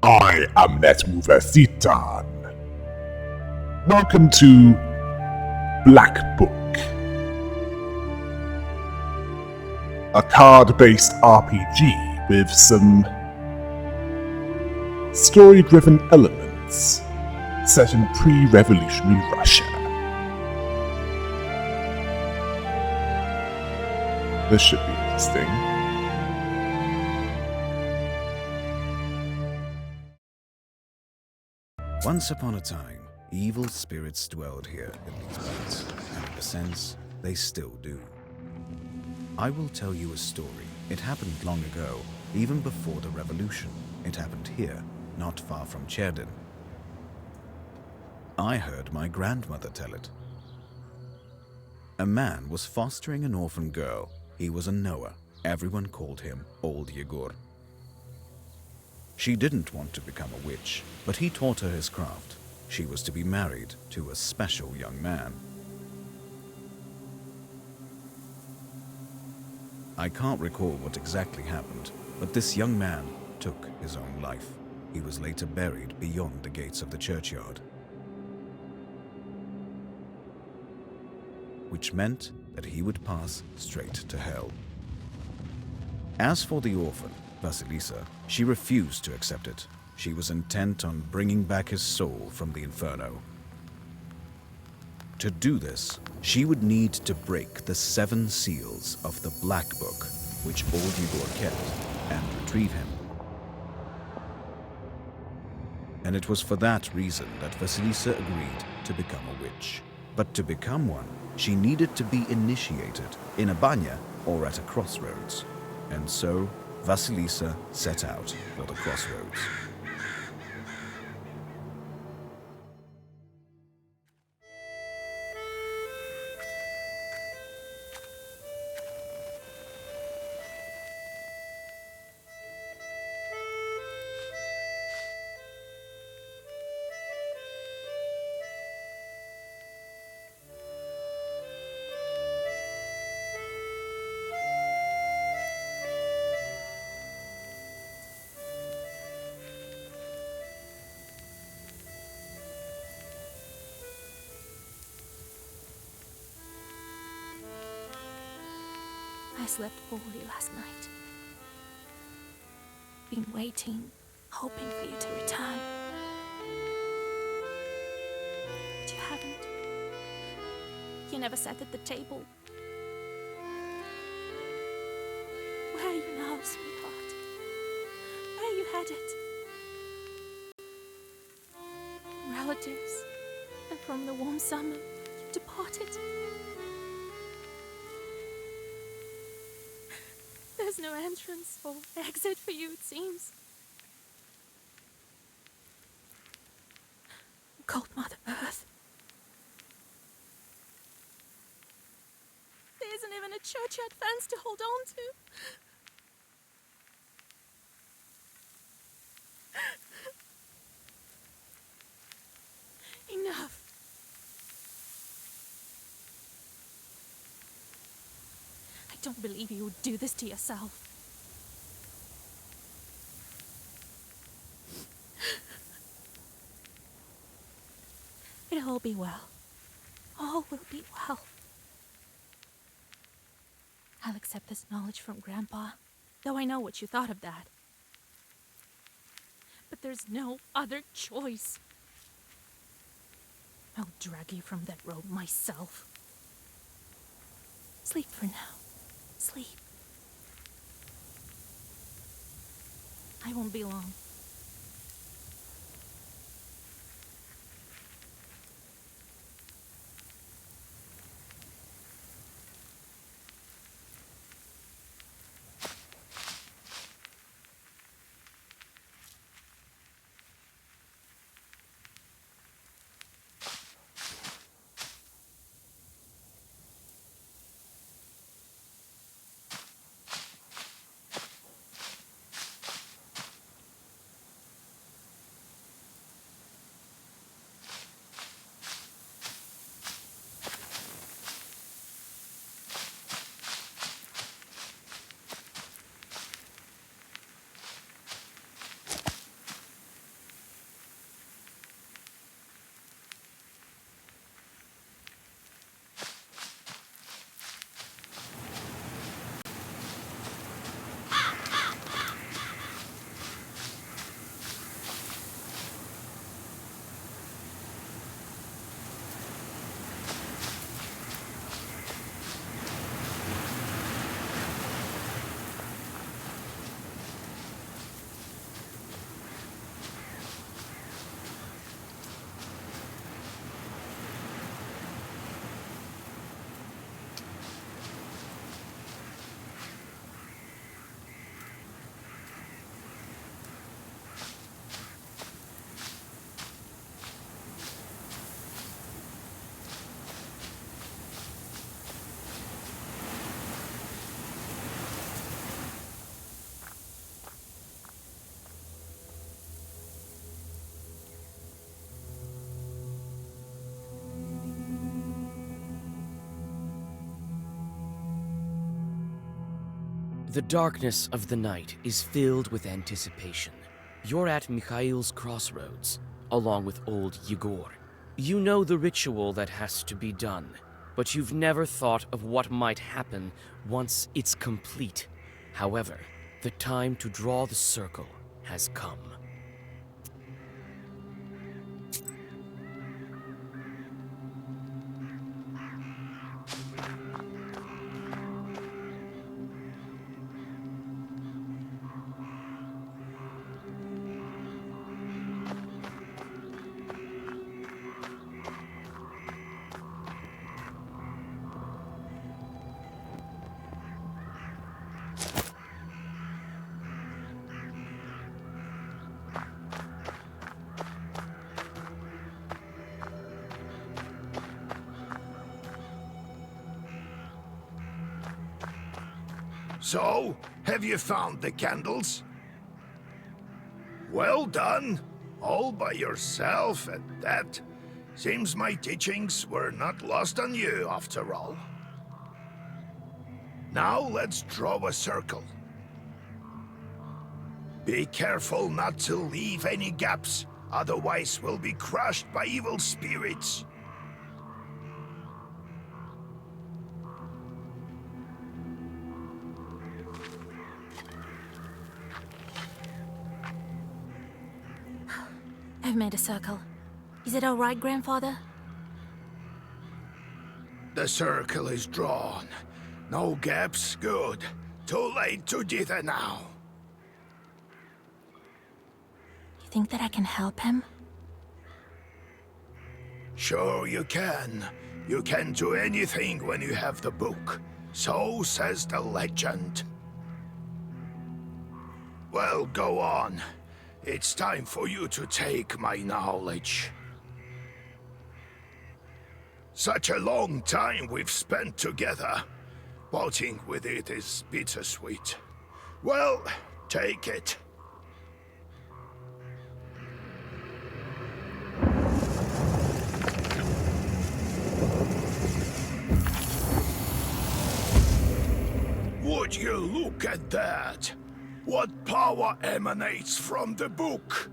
I am NetMoverSitan. Welcome to Black Book, a card-based RPG with some story-driven elements set in pre-revolutionary Russia. This should be interesting. Once upon a time, evil spirits dwelled here in these parts, and in a sense, they still do. I will tell you a story. It happened long ago, even before the revolution. It happened here, not far from Cherdin. I heard my grandmother tell it. A man was fostering an orphan girl. He was a Noah. Everyone called him Old Yegor. She didn't want to become a witch, but he taught her his craft. She was to be married to a special young man. I can't recall what exactly happened, but this young man took his own life. He was later buried beyond the gates of the churchyard, which meant that he would pass straight to hell. As for the orphan, Vasilisa, she refused to accept it. She was intent on bringing back his soul from the inferno. To do this, she would need to break the 7 seals of the Black Book, which Old Yegor kept, and retrieve him. And it was for that reason that Vasilisa agreed to become a witch. But to become one, she needed to be initiated in a banya or at a crossroads. And so, Vasilisa set out for the crossroads. I slept poorly last night. Been waiting, hoping for you to return. But you haven't. You never sat at the table. Where are you now, sweetheart? Where are you headed? Relatives, and from the warm summer, you departed. There's no entrance or exit for you, it seems. Cold Mother Earth. There isn't even a churchyard fence to hold on to. Enough. I don't believe you would do this to yourself. It'll all be well. All will be well. I'll accept this knowledge from Grandpa, though I know what you thought of that. But there's no other choice. I'll drag you from that road myself. Sleep for now. Sleep. I won't be long. The darkness of the night is filled with anticipation. You're at Mikhail's crossroads, along with old Yegor. You know the ritual that has to be done, but you've never thought of what might happen once it's complete. However, the time to draw the circle has come. So, have you found the candles? Well done. All by yourself at that. Seems my teachings were not lost on you, after all. Now let's draw a circle. Be careful not to leave any gaps, otherwise we'll be crushed by evil spirits. I've made a circle. Is it all right, Grandfather? The circle is drawn. No gaps, good. Too late to dither now. You think that I can help him? Sure you can. You can do anything when you have the book. So says the legend. Well, go on. It's time for you to take my knowledge. Such a long time we've spent together. Parting with it is bittersweet. Well, take it. Would you look at that? What power emanates from the book?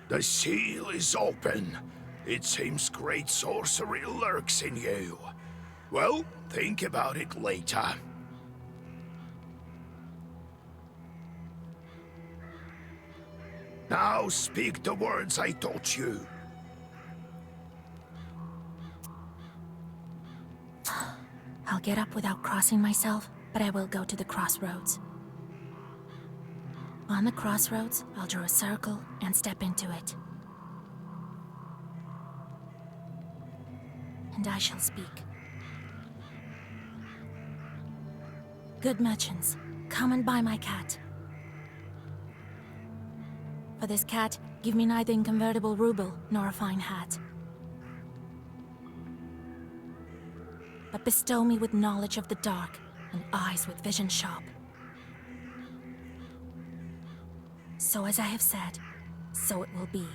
The seal is open. It seems great sorcery lurks in you. Well, think about it later. Now speak the words I taught you. I'll get up without crossing myself, but I will go to the crossroads. On the crossroads, I'll draw a circle and step into it. And I shall speak. Good merchants, come and buy my cat. For this cat, give me neither inconvertible ruble nor a fine hat. But bestow me with knowledge of the dark and eyes with vision sharp. So as I have said, so it will be.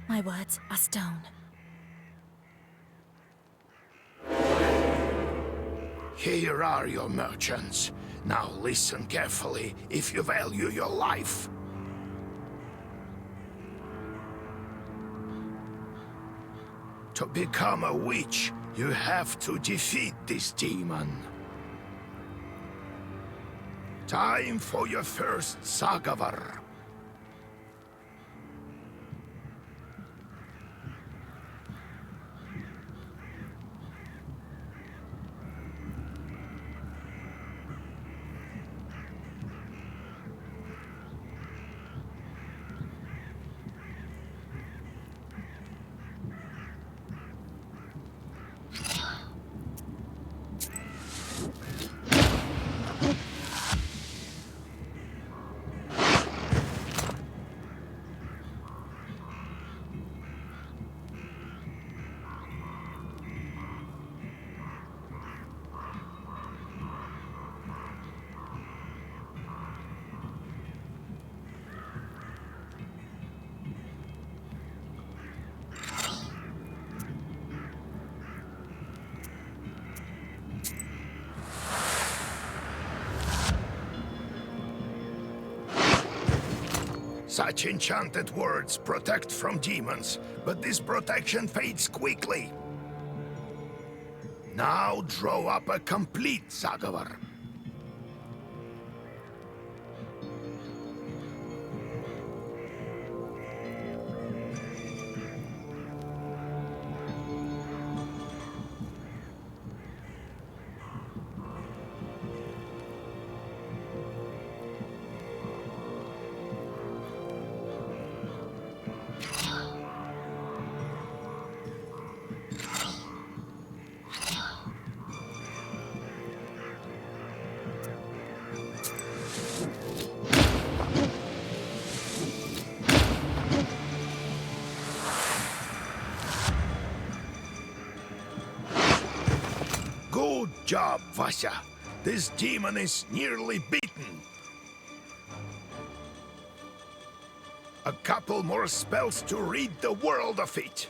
My words are stone. Here are your merchants. Now listen carefully if you value your life. To become a witch, you have to defeat this demon. Time for your first Sagavar. Such enchanted words protect from demons, but this protection fades quickly. Now draw up a complete Zagovor. Good job, Vasya. This demon is nearly beaten. A couple more spells to rid the world of it.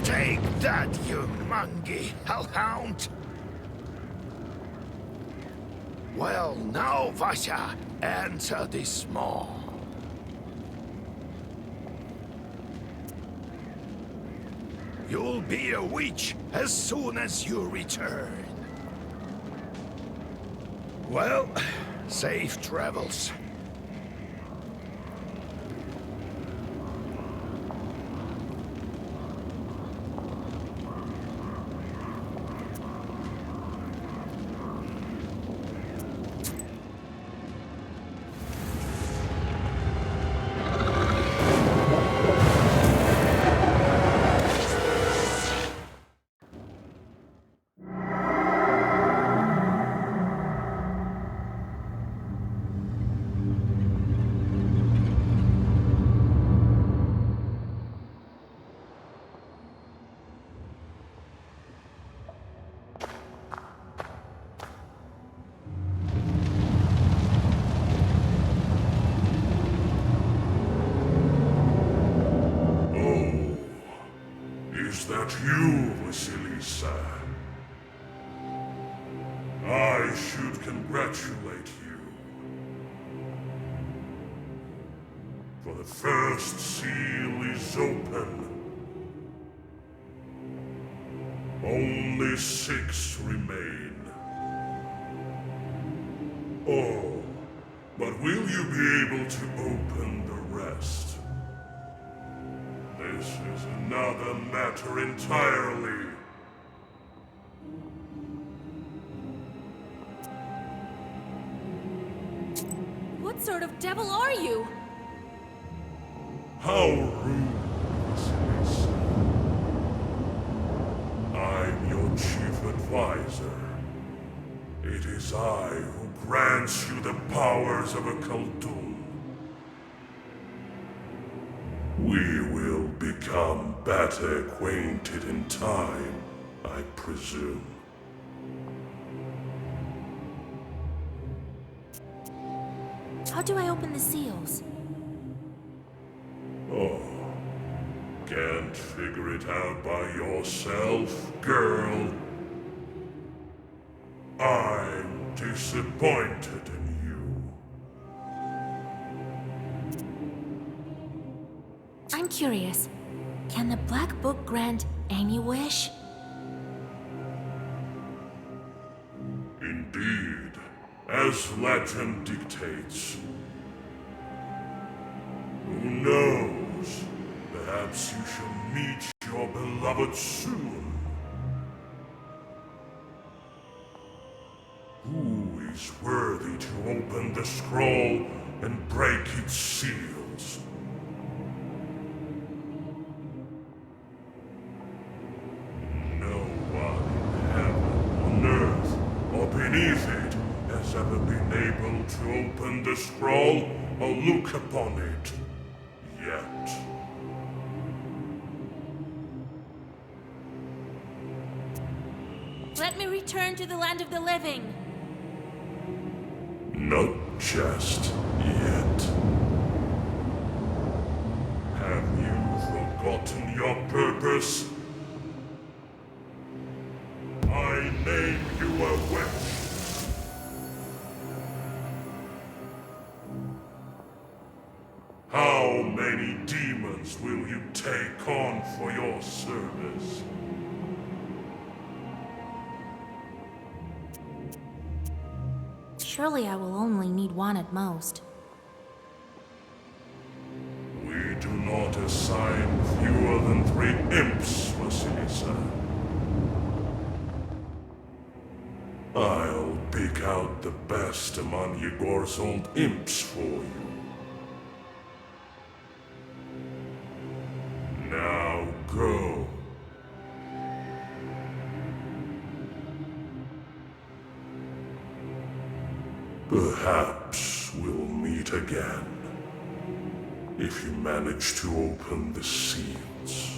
Take that, you mangy hellhound! Well, now, Vasya, answer this maw. You'll be a witch as soon as you return. Well, safe travels. Is that you, Vasilisa? I should congratulate you. For the first seal is open. Only 6 remain. Oh, but will you be able to open the rest? This is another matter entirely. What sort of devil are you? How rude, Vasilisa. I'm your chief advisor. It is I who grants you the powers of a Khaldun. We will become better acquainted in time, I presume. How do I open the seals? Oh, can't figure it out by yourself, girl? I'm disappointed in you. I'm curious. Can the Black Book grant any wish? Indeed, as legend dictates. Who knows? Perhaps you shall meet your beloved soon. Who is worthy to open the scroll and break its seals? No one in heaven or earth. scroll or look upon it. Yet. Let me return to the land of the living. Not just yet. Have you forgotten your purpose? I name you a witch. How many demons will you take on for your service? Surely I will only need one at most. We do not assign fewer than 3 imps, Vasilisa. I'll pick out the best among Yegor's old imps for you. Now go. Perhaps we'll meet again, if you manage to open the seals.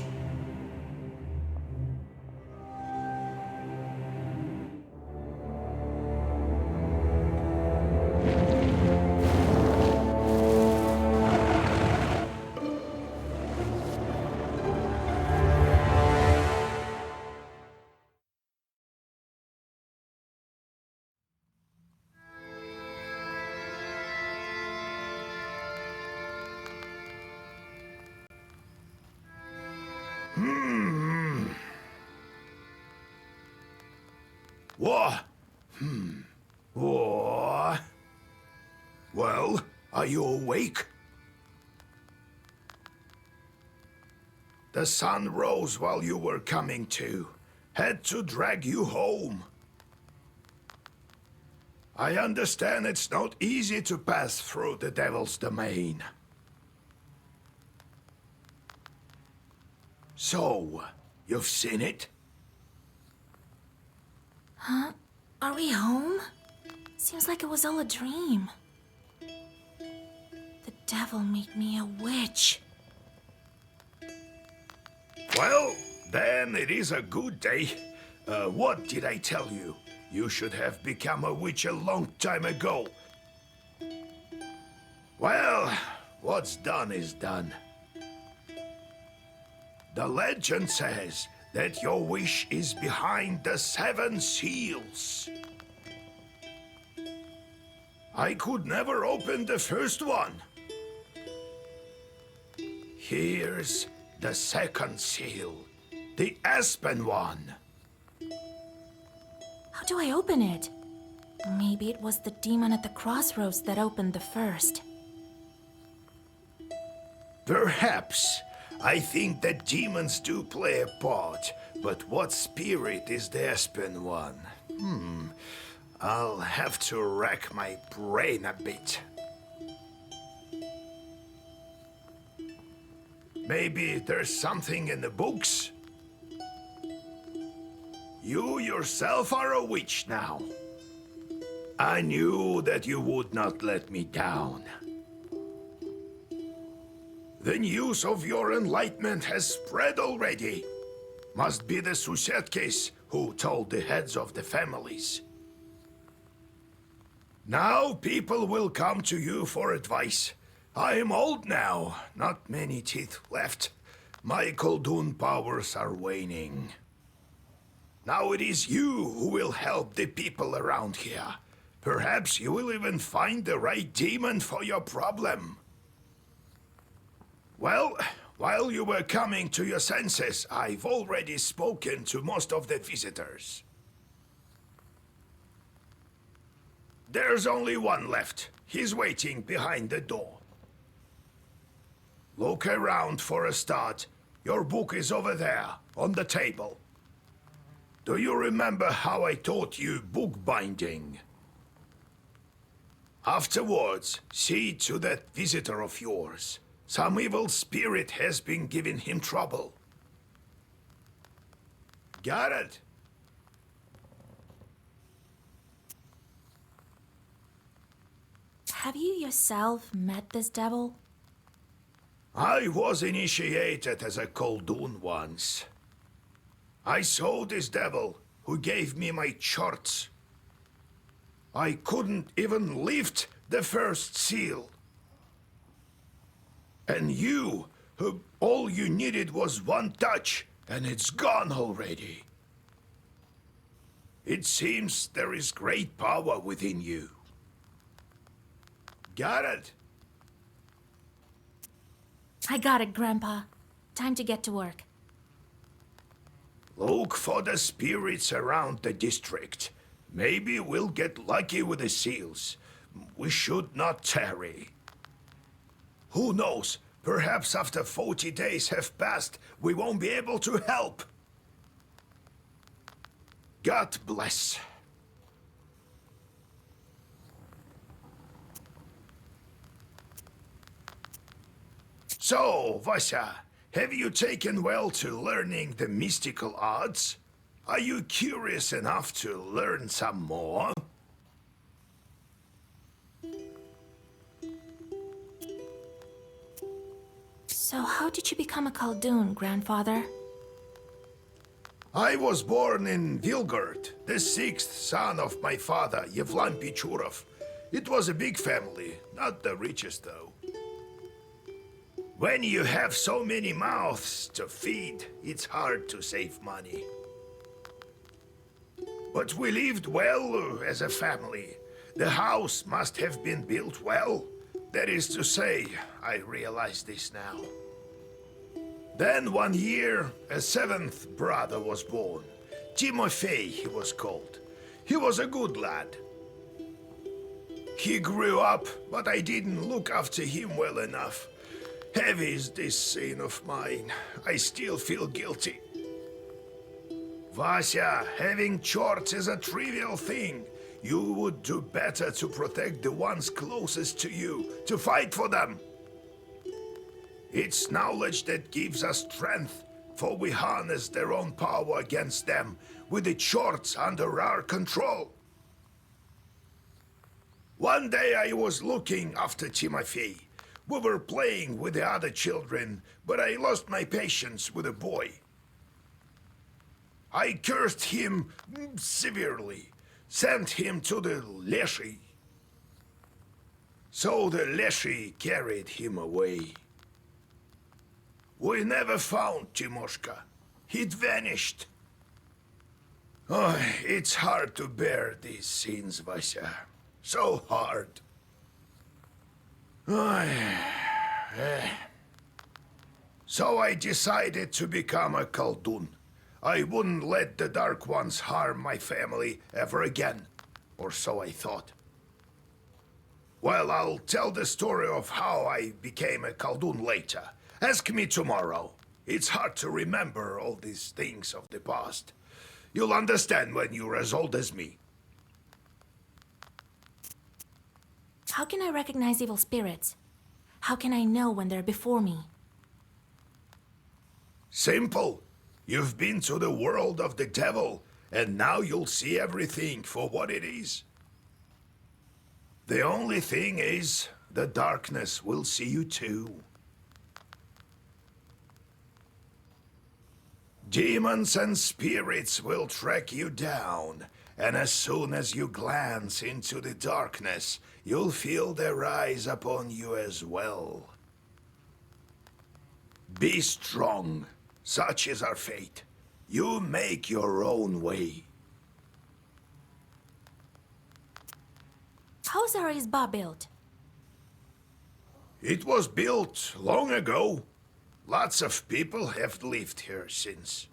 What? What? Well, are you awake? The sun rose while you were coming to. Had to drag you home. I understand it's not easy to pass through the Devil's domain. So, you've seen it? Huh? Are we home? Seems like it was all a dream. The devil made me a witch. Well, then it is a good day. What did I tell you? You should have become a witch a long time ago. Well, what's done is done. The legend says that your wish is behind the 7 seals. I could never open the first one. Here's the 2nd seal, the Aspen one. How do I open it? Maybe it was the demon at the crossroads that opened the first. Perhaps. I think that demons do play a part, but what spirit is the Aspen one? I'll have to rack my brain a bit. Maybe there's something in the books? You yourself are a witch now. I knew that you would not let me down. The news of your enlightenment has spread already. Must be the Susetkes who told the heads of the families. Now people will come to you for advice. I am old now, not many teeth left. My Koldun powers are waning. Now it is you who will help the people around here. Perhaps you will even find the right demon for your problem. Well, while you were coming to your senses, I've already spoken to most of the visitors. There's only one left. He's waiting behind the door. Look around for a start. Your book is over there, on the table. Do you remember how I taught you bookbinding? Afterwards, see to that visitor of yours. Some evil spirit has been giving him trouble. Got it? Have you yourself met this devil? I was initiated as a Koldun once. I saw this devil who gave me my charts. I couldn't even lift the first seal. And you, all you needed was one touch, and it's gone already. It seems there is great power within you. Got it? I got it, Grandpa. Time to get to work. Look for the spirits around the district. Maybe we'll get lucky with the seals. We should not tarry. Who knows? Perhaps after 40 days have passed, we won't be able to help. God bless. So, Vasya, have you taken well to learning the mystical arts? Are you curious enough to learn some more? So how did you become a Khaldun, Grandfather? I was born in Vilgard, the sixth son of my father, Yevlan Pichurov. It was a big family, not the richest though. When you have so many mouths to feed, it's hard to save money. But we lived well as a family. The house must have been built well. That is to say, I realize this now. Then one year, a seventh brother was born. Timofey he was called. He was a good lad. He grew up, but I didn't look after him well enough. Heavy is this sin of mine. I still feel guilty. Vasya, having chores is a trivial thing. You would do better to protect the ones closest to you, to fight for them. It's knowledge that gives us strength, for we harness their own power against them, with the chores under our control. One day I was looking after Timofey. We were playing with the other children, but I lost my patience with a boy. I cursed him severely, sent him to the Leshy. So the Leshy carried him away. We never found Timoshka. He'd vanished. Oh, it's hard to bear these scenes, Vasya. So hard. So I decided to become a Khaldun. I wouldn't let the Dark Ones harm my family ever again, or so I thought. Well, I'll tell the story of how I became a Khaldun later. Ask me tomorrow. It's hard to remember all these things of the past. You'll understand when you're as old as me. How can I recognize evil spirits? How can I know when they're before me? Simple. You've been to the world of the devil, and now you'll see everything for what it is. The only thing is, the darkness will see you too. Demons and spirits will track you down, and as soon as you glance into the darkness, you'll feel their eyes upon you as well. Be strong. Such is our fate. You make your own way. How's our Izba built? It was built long ago. Lots of people have lived here since.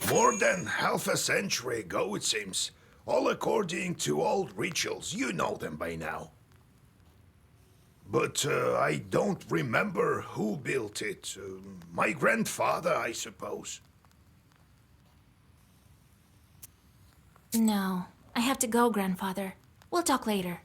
More than half a century ago, it seems. All according to old rituals. You know them by now. But I don't remember who built it. My grandfather, I suppose. No, I have to go, Grandfather. We'll talk later.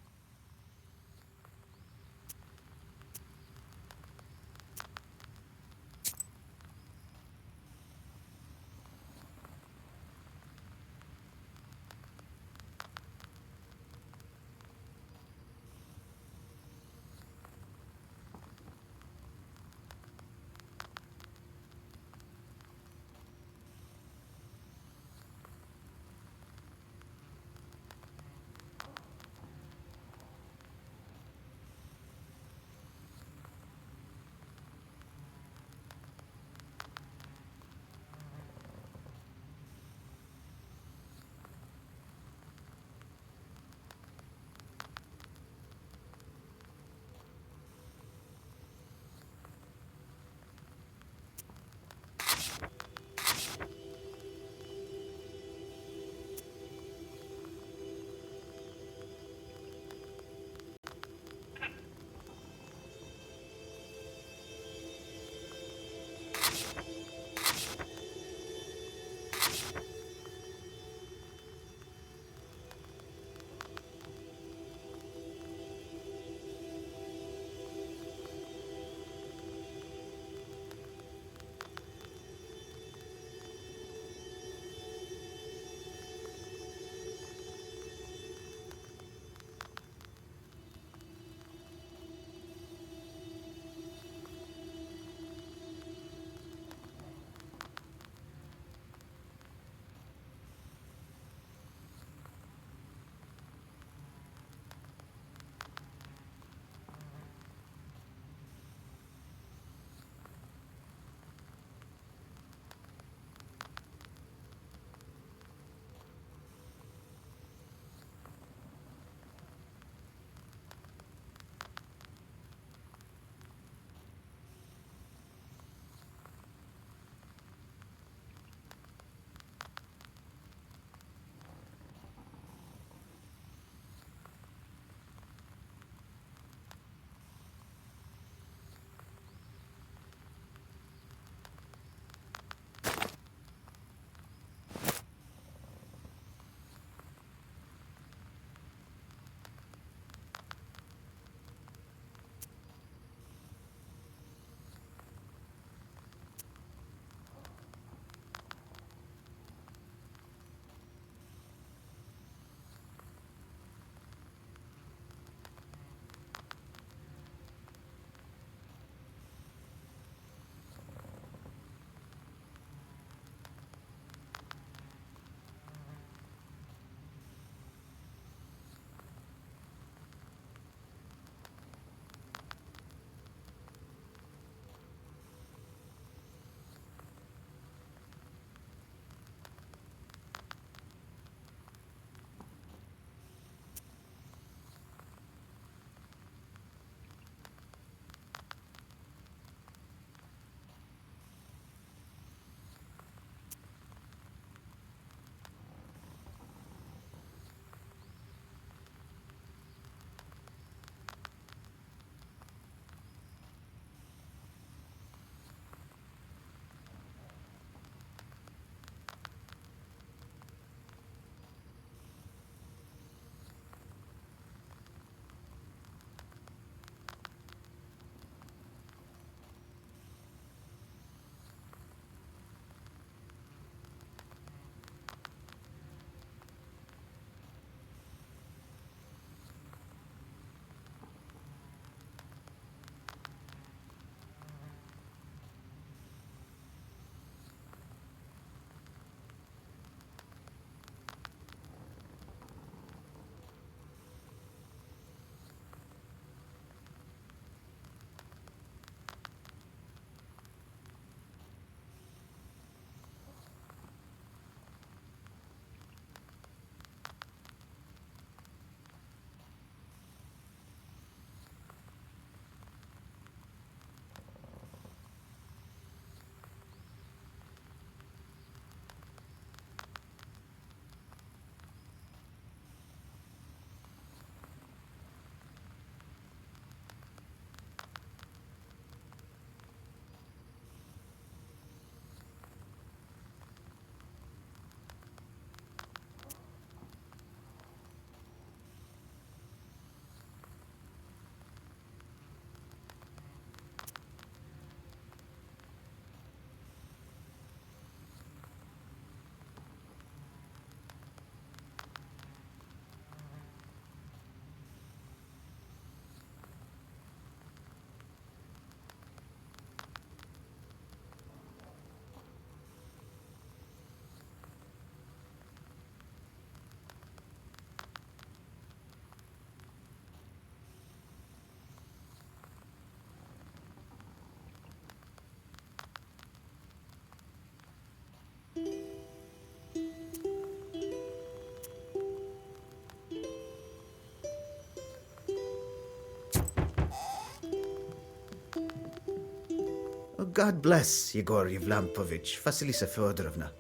God bless Yegor Yevlampovich, Vasilisa Feodorovna.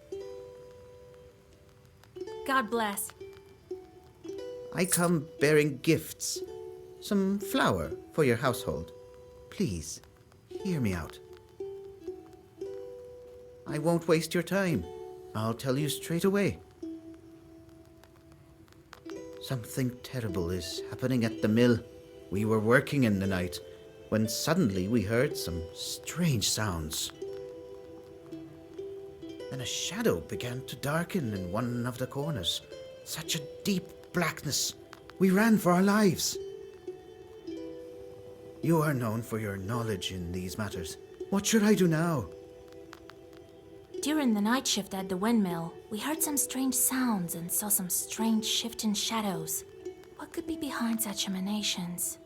God bless. I come bearing gifts. Some flour for your household. Please, hear me out. I won't waste your time. I'll tell you straight away. Something terrible is happening at the mill. We were working in the night when suddenly we heard some strange sounds. Then a shadow began to darken in one of the corners. Such a deep blackness. We ran for our lives. You are known for your knowledge in these matters. What should I do now? During the night shift at the windmill, we heard some strange sounds and saw some strange shifting shadows. What could be behind such emanations?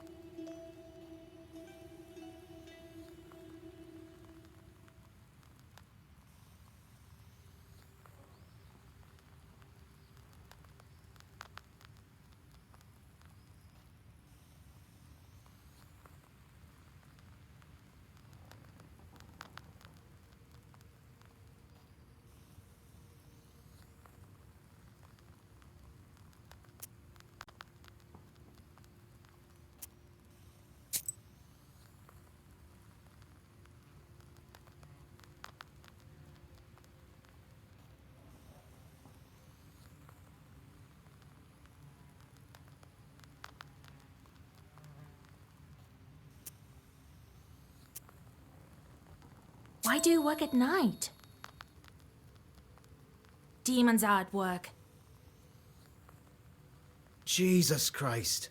Why do you work at night? Demons are at work. Jesus Christ.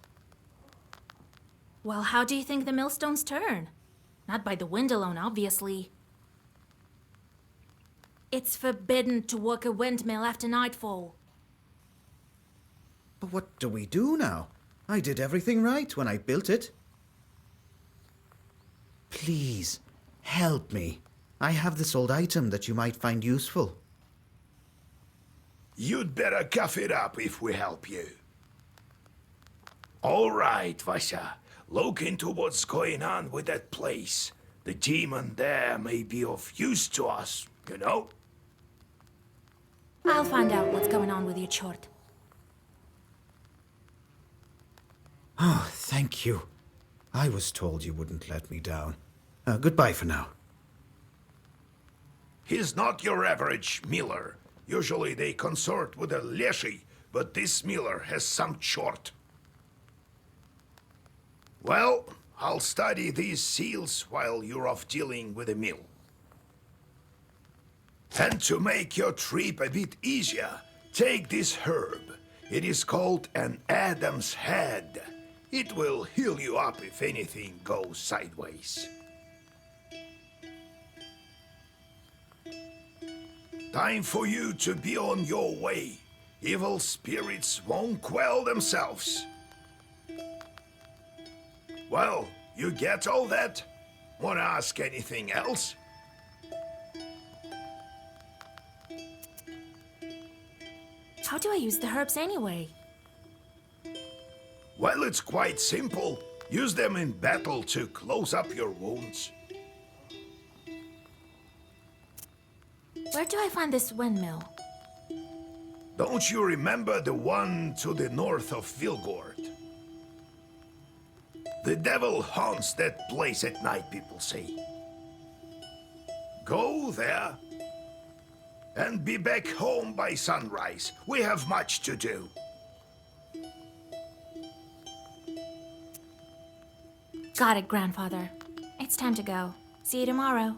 Well, how do you think the millstones turn? Not by the wind alone, obviously. It's forbidden to work a windmill after nightfall. But what do we do now? I did everything right when I built it. Please, help me. I have this old item that you might find useful. You'd better cough it up if we help you. All right, Vasya. Look into what's going on with that place. The demon there may be of use to us, you know? I'll find out what's going on with your chort. Oh, thank you. I was told you wouldn't let me down. Goodbye for now. He's not your average miller. Usually they consort with a leshy, but this miller has some chort. Well, I'll study these seals while you're off dealing with the mill. And to make your trip a bit easier, take this herb. It is called an Adam's Head. It will heal you up if anything goes sideways. Time for you to be on your way. Evil spirits won't quell themselves. Well, you get all that? Wanna ask anything else? How do I use the herbs anyway? Well, it's quite simple. Use them in battle to close up your wounds. Where do I find this windmill? Don't you remember the one to the north of Vilgord? The devil haunts that place at night, people say. Go there and be back home by sunrise. We have much to do. Got it, Grandfather. It's time to go. See you tomorrow.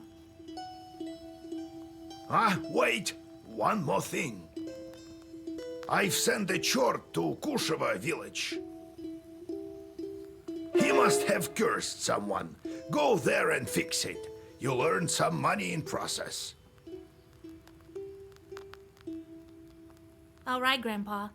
Wait! One more thing. I've sent a chort to Kusheva village. He must have cursed someone. Go there and fix it. You'll earn some money in process. All right, Grandpa.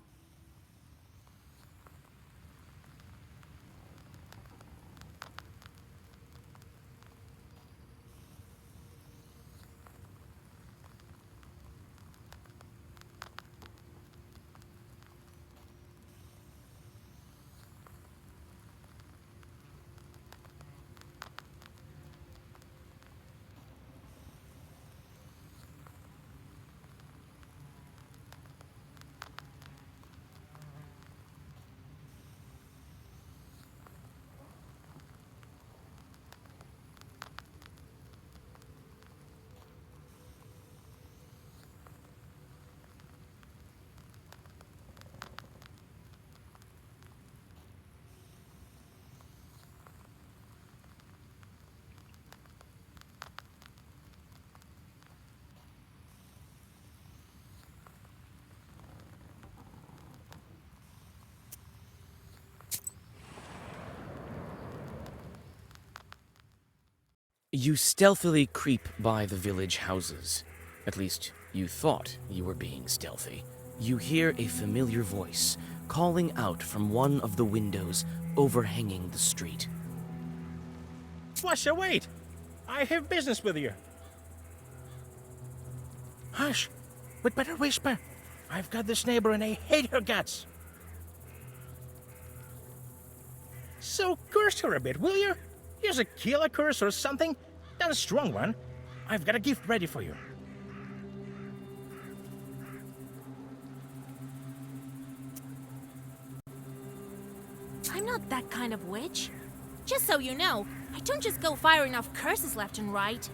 You stealthily creep by the village houses. At least, you thought you were being stealthy. You hear a familiar voice calling out from one of the windows overhanging the street. Russia, wait! I have business with you. Hush! We'd better whisper. I've got this neighbor and I hate her guts. So curse her a bit, will you? Here's a killer curse or something. Not a strong one. I've got a gift ready for you. I'm not that kind of witch. Just so you know, I don't just go firing off curses left and right.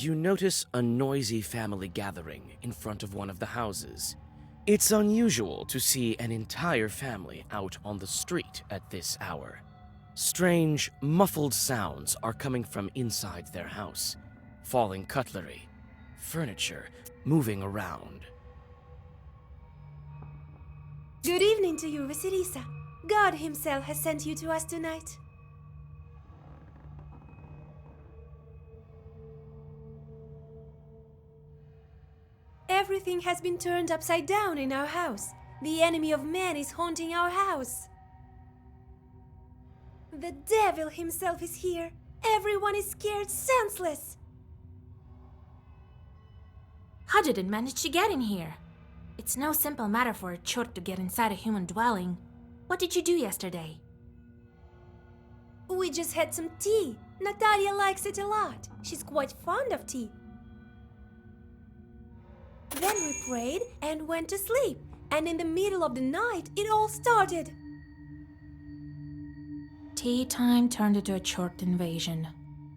You notice a noisy family gathering in front of one of the houses. It's unusual to see an entire family out on the street at this hour. Strange, muffled sounds are coming from inside their house. Falling cutlery, furniture moving around. Good evening to you, Vasilisa. God himself has sent you to us tonight. Everything has been turned upside down in our house. The enemy of man is haunting our house. The devil himself is here. Everyone is scared senseless. How did it manage to get in here? It's no simple matter for a chort to get inside a human dwelling. What did you do yesterday? We just had some tea. Natalia likes it a lot. She's quite fond of tea. Then we prayed and went to sleep. And in the middle of the night, it all started. Tea time turned into a chort invasion.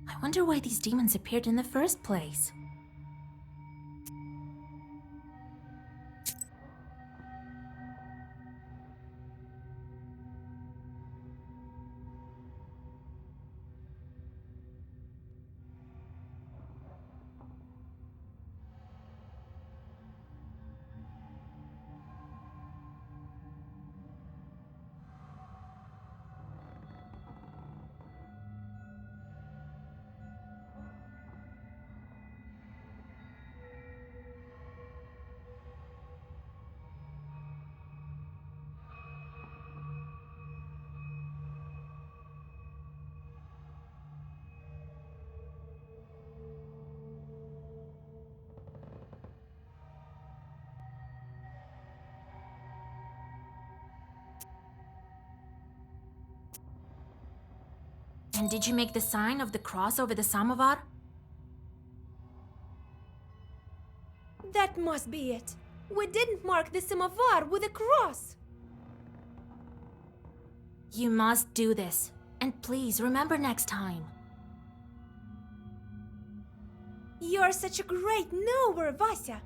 I wonder why these demons appeared in the first place. And did you make the sign of the cross over the samovar? That must be it. We didn't mark the samovar with a cross. You must do this. And please remember next time. You're such a great knower, Vasya.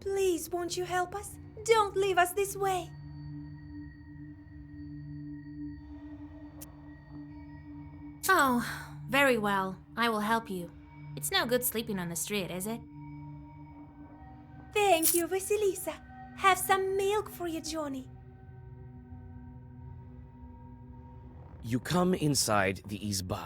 Please, won't you help us? Don't leave us this way. Oh, very well. I will help you. It's no good sleeping on the street, is it? Thank you, Vasilisa. Have some milk for you, Johnny. You come inside the izba.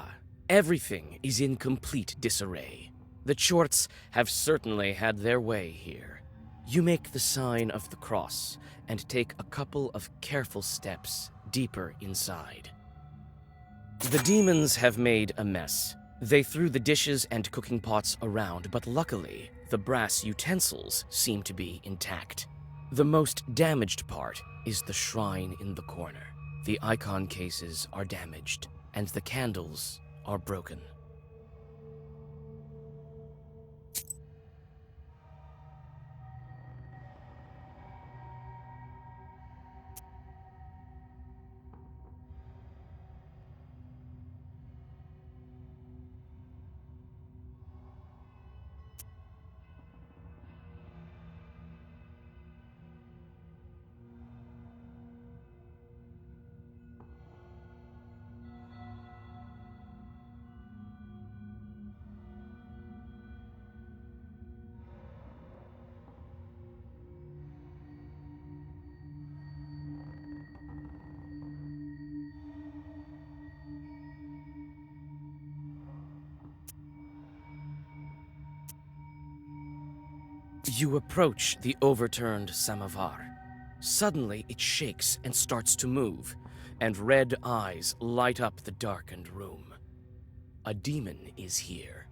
Everything is in complete disarray. The chorts have certainly had their way here. You make the sign of the cross and take a couple of careful steps deeper inside. The demons have made a mess. They threw the dishes and cooking pots around, but luckily, the brass utensils seem to be intact. The most damaged part is the shrine in the corner. The icon cases are damaged, and the candles are broken. You approach the overturned samovar. Suddenly, it shakes and starts to move, and red eyes light up the darkened room. A demon is here.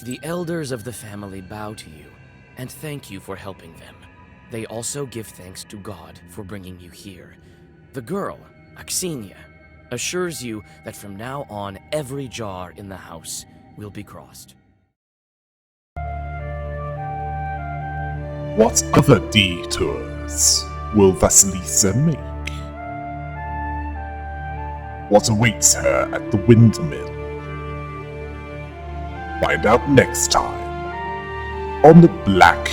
The elders of the family bow to you and thank you for helping them. They also give thanks to God for bringing you here. The girl, Axinia, assures you that from now on every jar in the house will be crossed. What other detours will Vasilisa make? What awaits her at the windmill? Find out next time on the Black